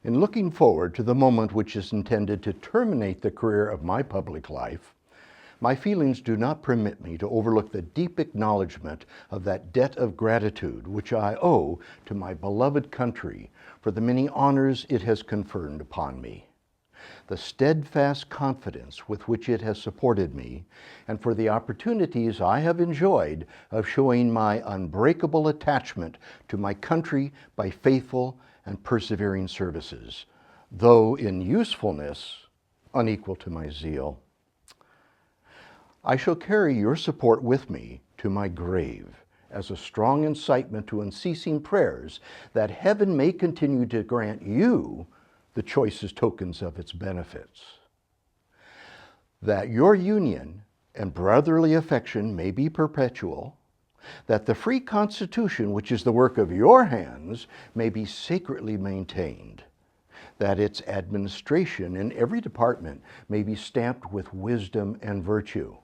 In looking forward to the moment which is intended to terminate the career of my public life, my feelings do not permit me to overlook the deep acknowledgement of that debt of gratitude which I owe to my beloved country for the many honors it has conferred upon me, the steadfast confidence with which it has supported me, and for the opportunities I have enjoyed of showing my unbreakable attachment to my country by faithful and persevering services, though in usefulness unequal to my zeal. I shall carry your support with me to my grave as a strong incitement to unceasing prayers that heaven may continue to grant you the choicest tokens of its benefits. That your union and brotherly affection may be perpetual, that the free Constitution, which is the work of your hands, may be sacredly maintained, that its administration in every department may be stamped with wisdom and virtue,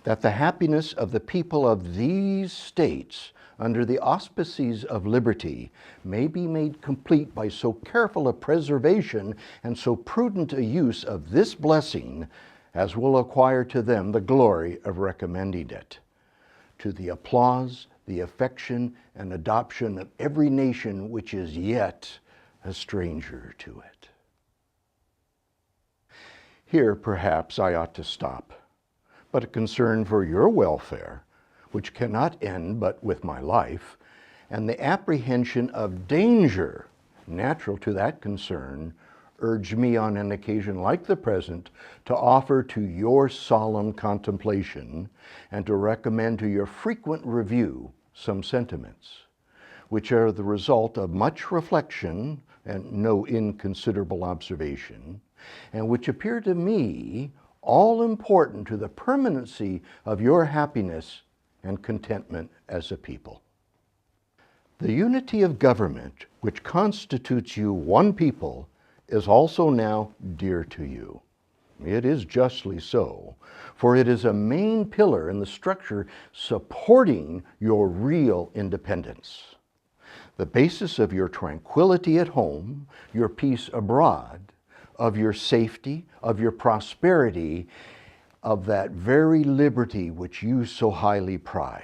that the happiness of the people of these states under the auspices of liberty may be made complete by so careful a preservation and so prudent a use of this blessing as will acquire to them the glory of recommending it, to the applause, the affection, and adoption of every nation which is yet a stranger to it. Here, perhaps, I ought to stop, but a concern for your welfare, which cannot end but with my life, and the apprehension of danger natural to that concern, urge me on an occasion like the present to offer to your solemn contemplation and to recommend to your frequent review some sentiments, which are the result of much reflection and no inconsiderable observation, and which appear to me all important to the permanency of your happiness and contentment as a people. The unity of government, which constitutes you one people, is also now dear to you. It is justly so, for it is a main pillar in the structure supporting your real independence, the basis of your tranquility at home, your peace abroad, of your safety, of your prosperity, of that very liberty which you so highly prize.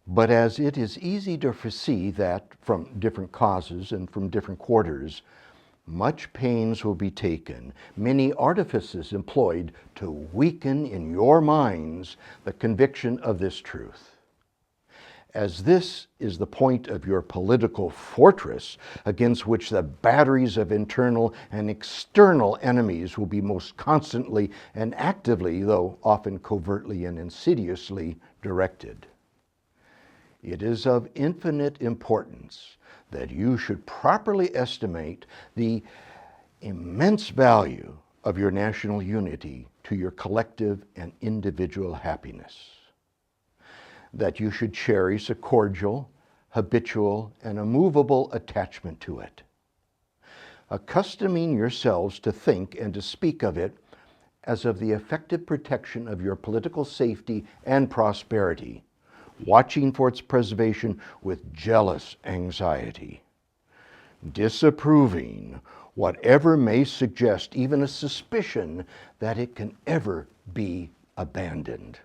But as it is easy to foresee that from different causes and from different quarters, much pains will be taken, many artifices employed to weaken in your minds the conviction of this truth. As this is the point of your political fortress against which the batteries of internal and external enemies will be most constantly and actively, though often covertly and insidiously, directed, it is of infinite importance that you should properly estimate the immense value of your national unity to your collective and individual happiness, that you should cherish a cordial, habitual, and immovable attachment to it, accustoming yourselves to think and to speak of it as of the effective protection of your political safety and prosperity, watching for its preservation with jealous anxiety, disapproving whatever may suggest even a suspicion that it can ever be abandoned,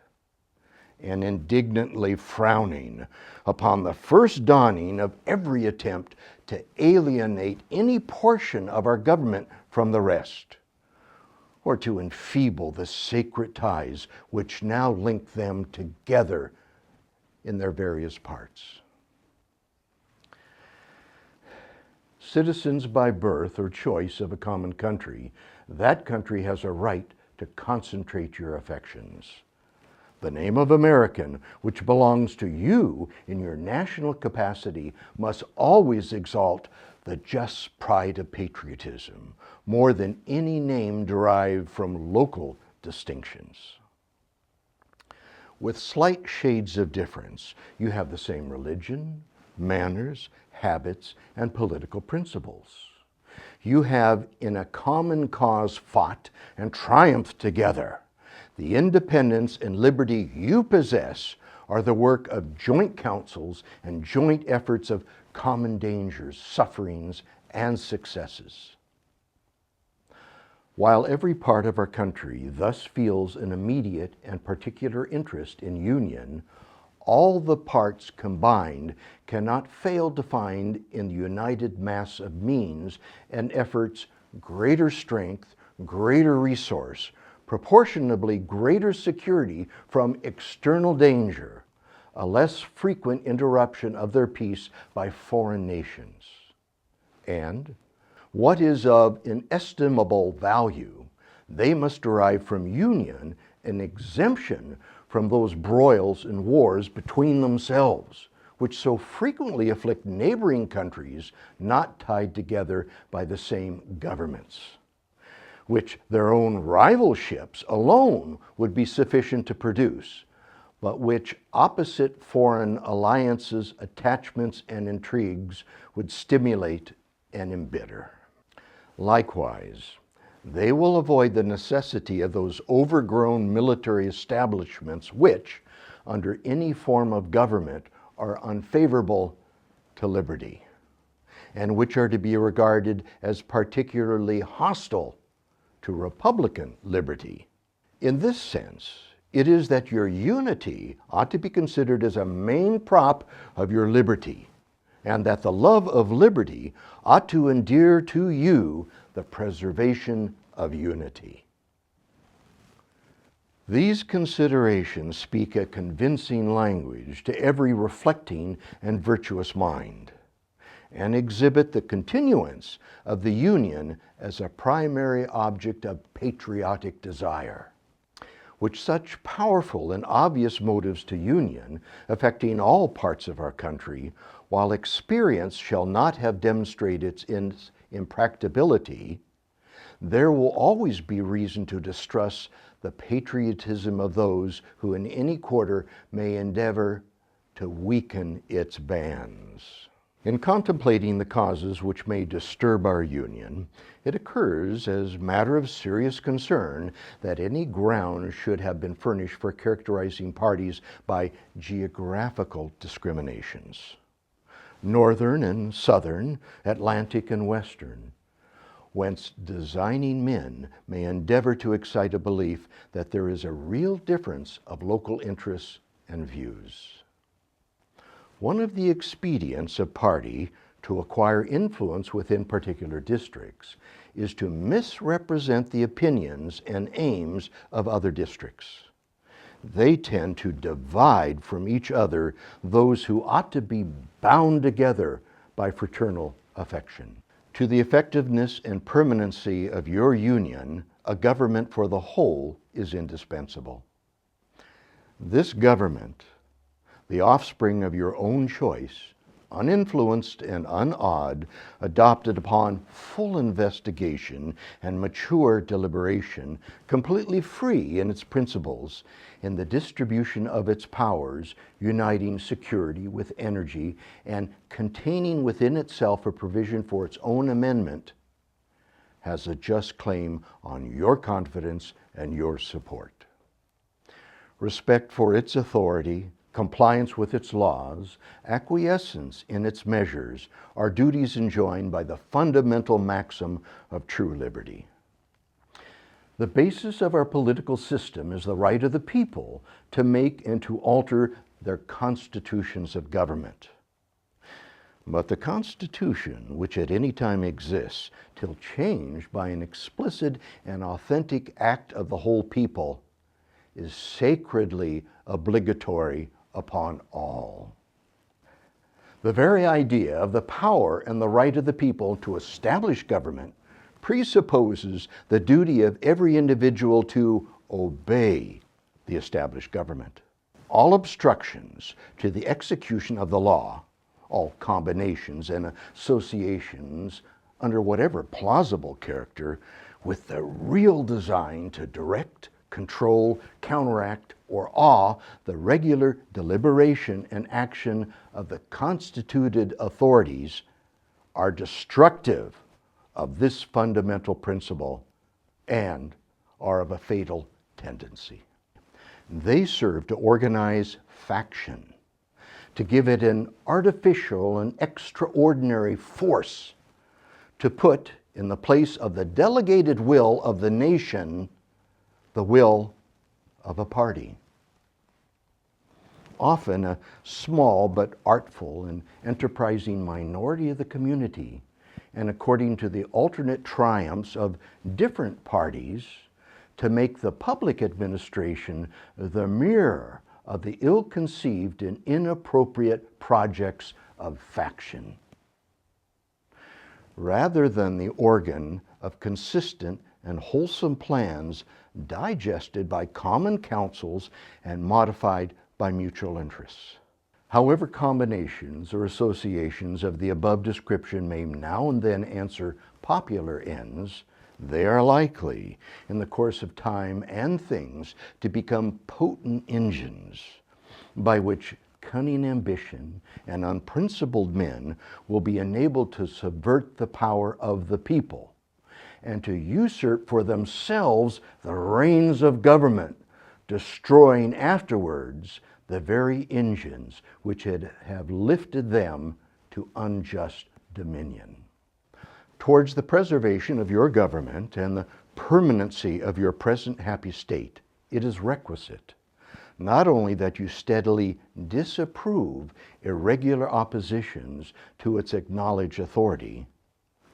and indignantly frowning upon the first dawning of every attempt to alienate any portion of our government from the rest, or to enfeeble the sacred ties which now link them together in their various parts. Citizens by birth or choice of a common country, that country has a right to concentrate your affections. The name of American, which belongs to you in your national capacity, must always exalt the just pride of patriotism more than any name derived from local distinctions. With slight shades of difference, you have the same religion, manners, habits, and political principles. You have in a common cause fought and triumphed together. The independence and liberty you possess are the work of joint counsels and joint efforts of common dangers, sufferings, and successes. While every part of our country thus feels an immediate and particular interest in union, all the parts combined cannot fail to find in the united mass of means and efforts greater strength, greater resource, proportionably greater security from external danger, a less frequent interruption of their peace by foreign nations. And what is of inestimable value, they must derive from union an exemption from those broils and wars between themselves, which so frequently afflict neighboring countries not tied together by the same governments, which their own rivalships alone would be sufficient to produce, but which opposite foreign alliances, attachments, and intrigues would stimulate and embitter. Likewise, they will avoid the necessity of those overgrown military establishments which, under any form of government, are unfavorable to liberty, and which are to be regarded as particularly hostile to republican liberty. In this sense, it is that your unity ought to be considered as a main prop of your liberty, and that the love of liberty ought to endear to you the preservation of unity. These considerations speak a convincing language to every reflecting and virtuous mind, and exhibit the continuance of the union as a primary object of patriotic desire, which such powerful and obvious motives to union, affecting all parts of our country, while experience shall not have demonstrated its impracticability, there will always be reason to distrust the patriotism of those who in any quarter may endeavor to weaken its bands. In contemplating the causes which may disturb our union, it occurs as matter of serious concern that any ground should have been furnished for characterizing parties by geographical discriminations. Northern and Southern, Atlantic and Western, whence designing men may endeavor to excite a belief that there is a real difference of local interests and views. One of the expedients of party to acquire influence within particular districts is to misrepresent the opinions and aims of other districts. They tend to divide from each other those who ought to be bound together by fraternal affection. To the effectiveness and permanency of your union, a government for the whole is indispensable. This government, the offspring of your own choice, uninfluenced and unawed, adopted upon full investigation and mature deliberation, completely free in its principles, in the distribution of its powers, uniting security with energy, and containing within itself a provision for its own amendment, has a just claim on your confidence and your support. Respect for its authority, compliance with its laws, acquiescence in its measures are duties enjoined by the fundamental maxim of true liberty. The basis of our political system is the right of the people to make and to alter their constitutions of government. But the Constitution, which at any time exists, till changed by an explicit and authentic act of the whole people, is sacredly obligatory upon all. The very idea of the power and the right of the people to establish government presupposes the duty of every individual to obey the established government. All obstructions to the execution of the law, all combinations and associations under whatever plausible character, with the real design to direct, control, counteract, or awe the regular deliberation and action of the constituted authorities, are destructive of this fundamental principle and are of a fatal tendency. They serve to organize faction, to give it an artificial and extraordinary force, to put in the place of the delegated will of the nation the will of a party. Often a small but artful and enterprising minority of the community, and according to the alternate triumphs of different parties, to make the public administration the mirror of the ill-conceived and inappropriate projects of faction, rather than the organ of consistent and wholesome plans digested by common councils and modified by mutual interests. However, combinations or associations of the above description may now and then answer popular ends, they are likely, in the course of time and things, to become potent engines by which cunning ambition and unprincipled men will be enabled to subvert the power of the people and to usurp for themselves the reins of government, destroying afterwards the very engines which have lifted them to unjust dominion. Towards the preservation of your government and the permanency of your present happy state, it is requisite not only that you steadily disapprove irregular oppositions to its acknowledged authority,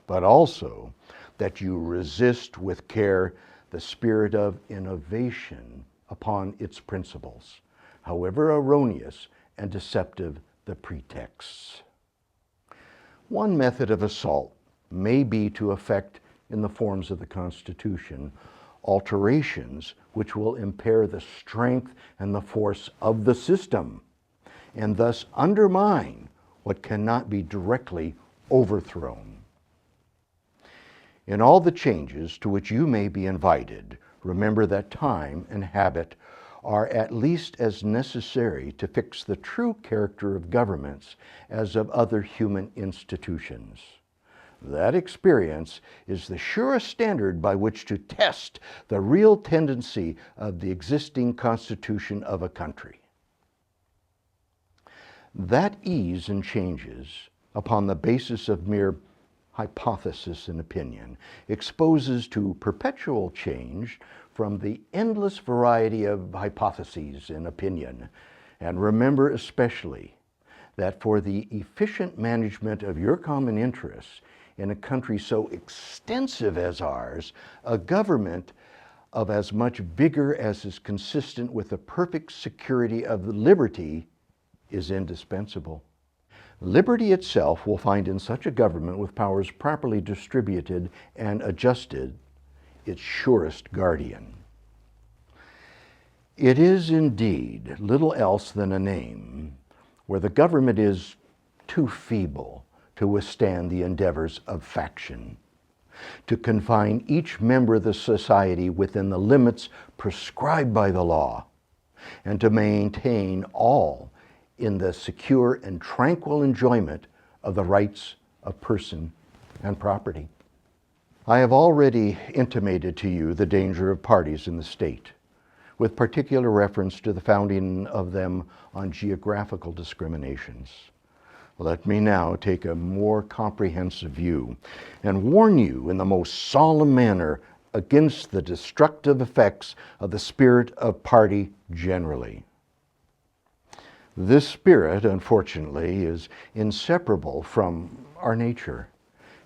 but also that you resist with care the spirit of innovation upon its principles, however erroneous and deceptive the pretexts. One method of assault may be to effect, in the forms of the Constitution, alterations which will impair the strength and the force of the system, and thus undermine what cannot be directly overthrown. In all the changes to which you may be invited, remember that time and habit are at least as necessary to fix the true character of governments as of other human institutions. That experience is the surest standard by which to test the real tendency of the existing constitution of a country. That ease in changes upon the basis of mere hypothesis and opinion exposes to perpetual change from the endless variety of hypotheses and opinion. And remember especially that for the efficient management of your common interests in a country so extensive as ours, a government of as much vigor as is consistent with the perfect security of liberty is indispensable. Liberty itself will find in such a government, with powers properly distributed and adjusted, its surest guardian. It is indeed little else than a name where the government is too feeble to withstand the endeavors of faction, to confine each member of the society within the limits prescribed by the law, and to maintain all in the secure and tranquil enjoyment of the rights of person and property. I have already intimated to you the danger of parties in the state, with particular reference to the founding of them on geographical discriminations. Let me now take a more comprehensive view and warn you in the most solemn manner against the destructive effects of the spirit of party generally. This spirit, unfortunately, is inseparable from our nature,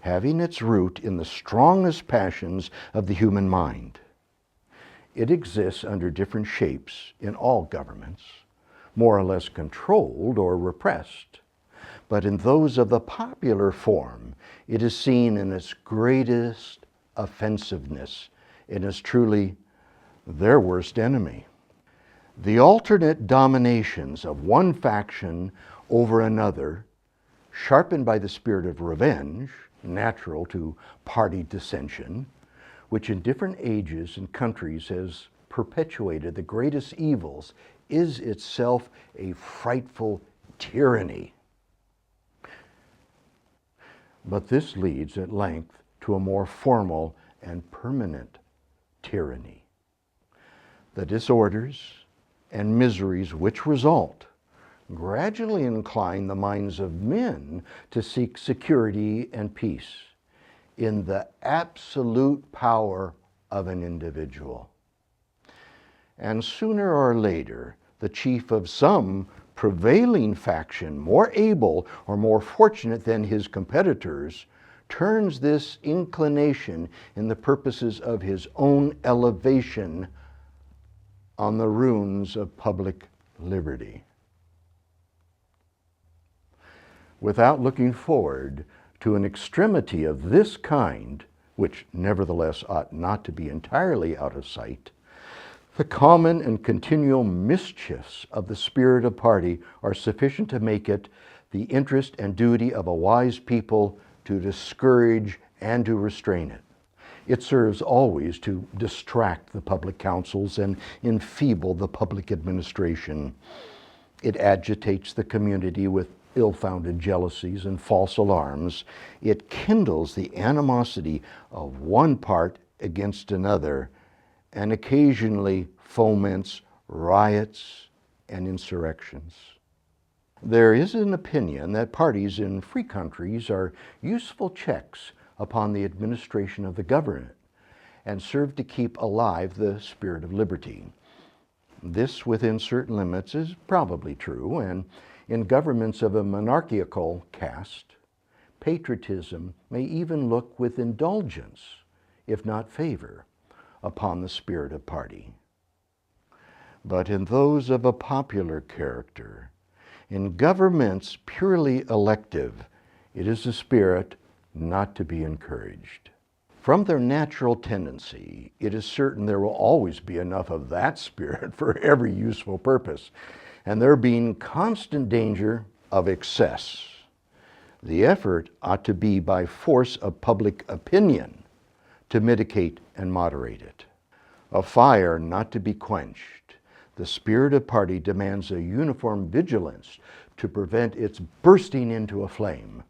having its root in the strongest passions of the human mind. It exists under different shapes in all governments, more or less controlled or repressed. But in those of the popular form, it is seen in its greatest offensiveness and is truly their worst enemy. The alternate dominations of one faction over another, sharpened by the spirit of revenge, natural to party dissension, which in different ages and countries has perpetuated the greatest evils, is itself a frightful tyranny. But this leads at length to a more formal and permanent tyranny. The disorders and miseries which result gradually incline the minds of men to seek security and peace, in the absolute power of an individual. And sooner or later, the chief of some prevailing faction, more able or more fortunate than his competitors, turns this inclination in the purposes of his own elevation on the ruins of public liberty. Without looking forward to an extremity of this kind, which nevertheless ought not to be entirely out of sight, the common and continual mischiefs of the spirit of party are sufficient to make it the interest and duty of a wise people to discourage and to restrain it. It serves always to distract the public councils and enfeeble the public administration. It agitates the community with ill-founded jealousies and false alarms. It kindles the animosity of one part against another, and occasionally foments riots and insurrections. There is an opinion that parties in free countries are useful checks upon the administration of the government and serve to keep alive the spirit of liberty. This, within certain limits, is probably true, and in governments of a monarchical caste, patriotism may even look with indulgence, if not favor, upon the spirit of party. But in those of a popular character, in governments purely elective, it is a spirit not to be encouraged. From their natural tendency, it is certain there will always be enough of that spirit for every useful purpose, and there being constant danger of excess. The effort ought to be by force of public opinion to mitigate and moderate it. A fire not to be quenched, the spirit of party demands a uniform vigilance to prevent its bursting into a flame,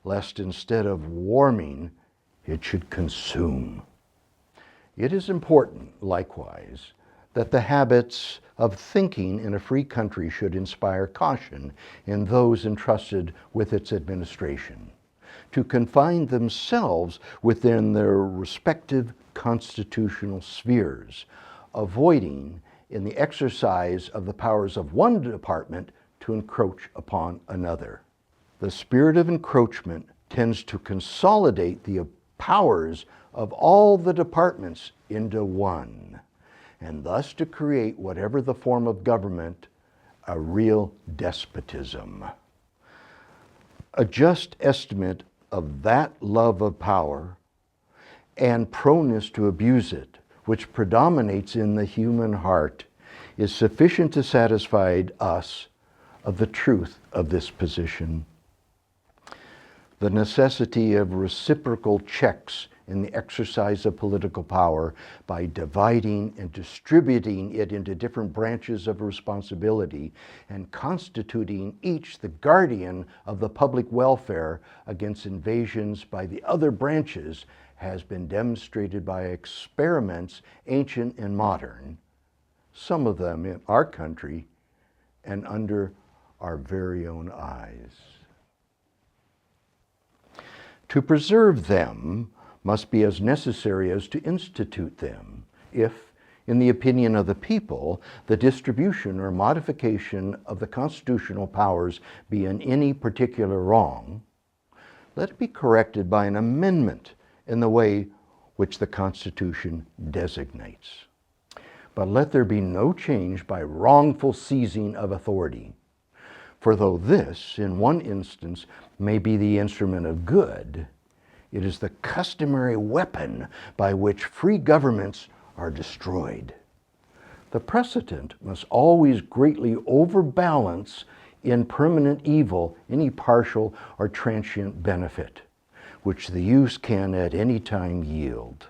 lest instead of warming, it should consume. It is important, likewise, that the habits of thinking in a free country should inspire caution in those entrusted with its administration, to confine themselves within their respective constitutional spheres, avoiding in the exercise of the powers of one department to encroach upon another. The spirit of encroachment tends to consolidate the powers of all the departments into one, and thus to create whatever the form of government, a real despotism. A just estimate of that love of power and proneness to abuse it, which predominates in the human heart, is sufficient to satisfy us of the truth of this position. The necessity of reciprocal checks in the exercise of political power by dividing and distributing it into different branches of responsibility and constituting each the guardian of the public welfare against invasions by the other branches has been demonstrated by experiments, ancient and modern, some of them in our country and under our very own eyes. To preserve them must be as necessary as to institute them, if, in the opinion of the people, the distribution or modification of the constitutional powers be in any particular wrong, let it be corrected by an amendment in the way which the Constitution designates. But let there be no change by wrongful seizing of authority. For though this, in one instance, may be the instrument of good, it is the customary weapon by which free governments are destroyed. The precedent must always greatly overbalance in permanent evil any partial or transient benefit, which the use can at any time yield.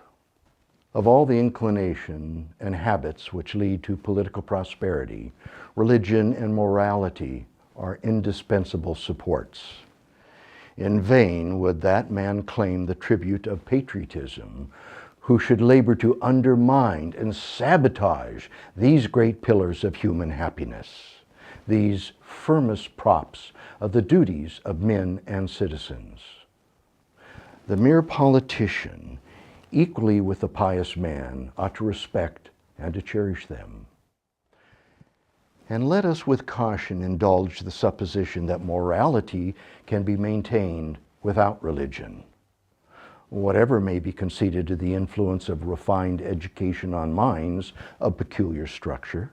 Of all the inclination and habits which lead to political prosperity, religion and morality are indispensable supports. In vain would that man claim the tribute of patriotism who should labor to undermine and sabotage these great pillars of human happiness, these firmest props of the duties of men and citizens. The mere politician, equally with the pious man, ought to respect and to cherish them. And let us with caution indulge the supposition that morality can be maintained without religion. Whatever may be conceded to the influence of refined education on minds of peculiar structure,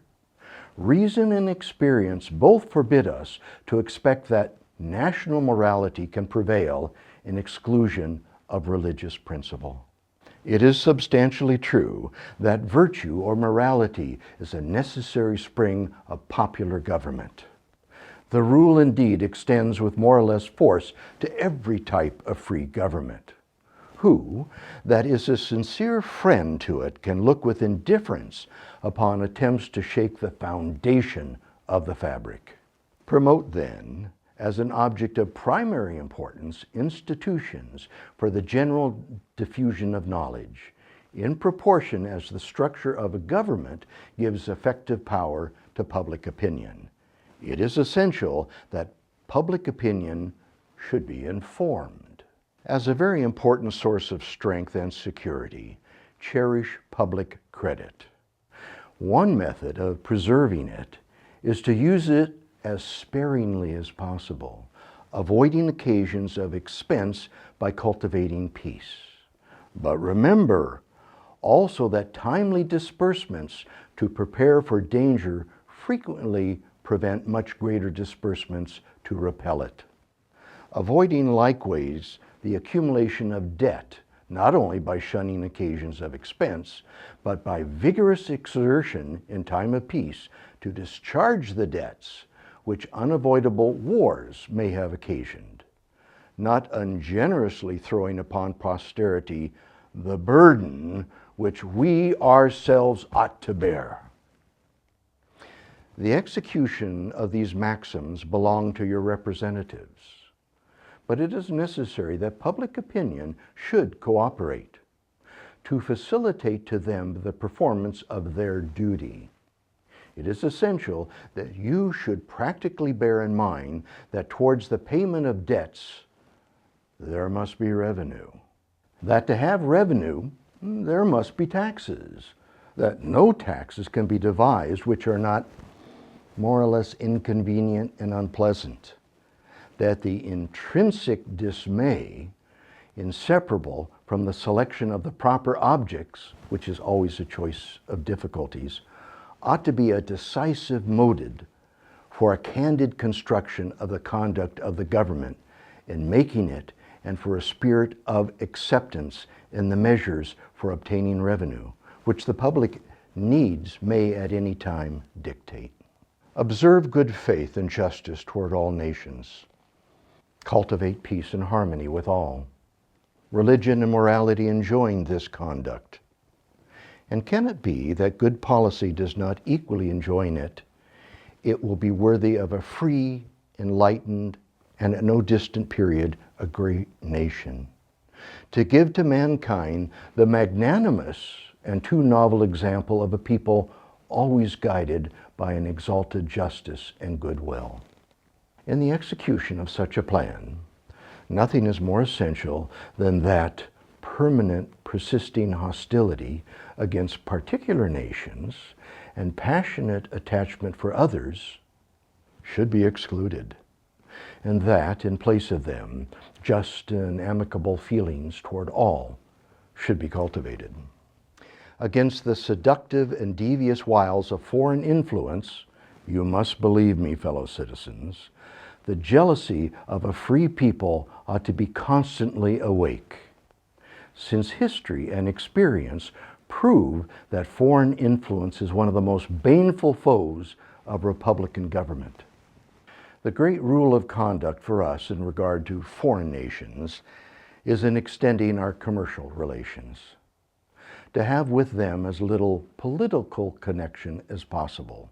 reason and experience both forbid us to expect that national morality can prevail in exclusion of religious principle. It is substantially true that virtue or morality is a necessary spring of popular government. The rule indeed extends with more or less force to every type of free government. Who, that is a sincere friend to it, can look with indifference upon attempts to shake the foundation of the fabric? Promote then, as an object of primary importance, institutions for the general diffusion of knowledge, in proportion as the structure of a government gives effective power to public opinion. It is essential that public opinion should be informed. As a very important source of strength and security, cherish public credit. One method of preserving it is to use it as sparingly as possible, avoiding occasions of expense by cultivating peace. But remember also that timely disbursements to prepare for danger frequently prevent much greater disbursements to repel it. Avoiding likewise the accumulation of debt, not only by shunning occasions of expense, but by vigorous exertion in time of peace to discharge the debts which unavoidable wars may have occasioned, not ungenerously throwing upon posterity the burden which we ourselves ought to bear. The execution of these maxims belong to your representatives, but it is necessary that public opinion should cooperate to facilitate to them the performance of their duty. It is essential that you should practically bear in mind that towards the payment of debts, there must be revenue. That to have revenue, there must be taxes. That no taxes can be devised which are not more or less inconvenient and unpleasant. That the intrinsic dismay, inseparable from the selection of the proper objects, which is always a choice of difficulties, ought to be a decisive motive for a candid construction of the conduct of the government in making it, and for a spirit of acceptance in the measures for obtaining revenue, which the public needs may at any time dictate. Observe good faith and justice toward all nations. Cultivate peace and harmony with all. Religion and morality enjoin this conduct. And can it be that good policy does not equally enjoin it? It will be worthy of a free, enlightened, and at no distant period, a great nation. To give to mankind the magnanimous and too novel example of a people always guided by an exalted justice and goodwill. In the execution of such a plan, nothing is more essential than that permanent, persisting hostility against particular nations and passionate attachment for others should be excluded, and that, in place of them, just and amicable feelings toward all should be cultivated. Against the seductive and devious wiles of foreign influence, you must believe me, fellow citizens, the jealousy of a free people ought to be constantly awake, since history and experience prove that foreign influence is one of the most baneful foes of republican government. The great rule of conduct for us in regard to foreign nations is in extending our commercial relations, to have with them as little political connection as possible.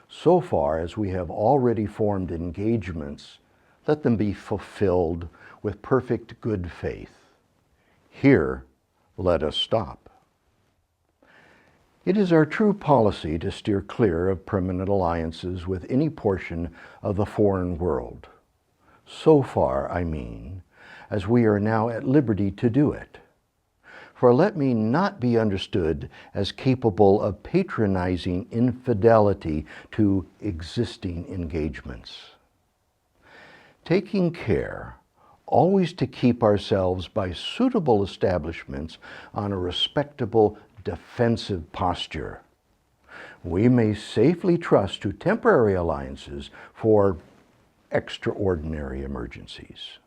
So far as we have already formed engagements, let them be fulfilled with perfect good faith. Here, let us stop. It is our true policy to steer clear of permanent alliances with any portion of the foreign world. So far, I mean, as we are now at liberty to do it. For let me not be understood as capable of patronizing infidelity to existing engagements. Taking care always to keep ourselves by suitable establishments on a respectable defensive posture, we may safely trust to temporary alliances for extraordinary emergencies.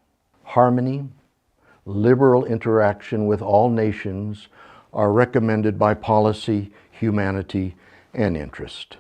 Harmony, liberal interaction with all nations are recommended by policy, humanity, and interest.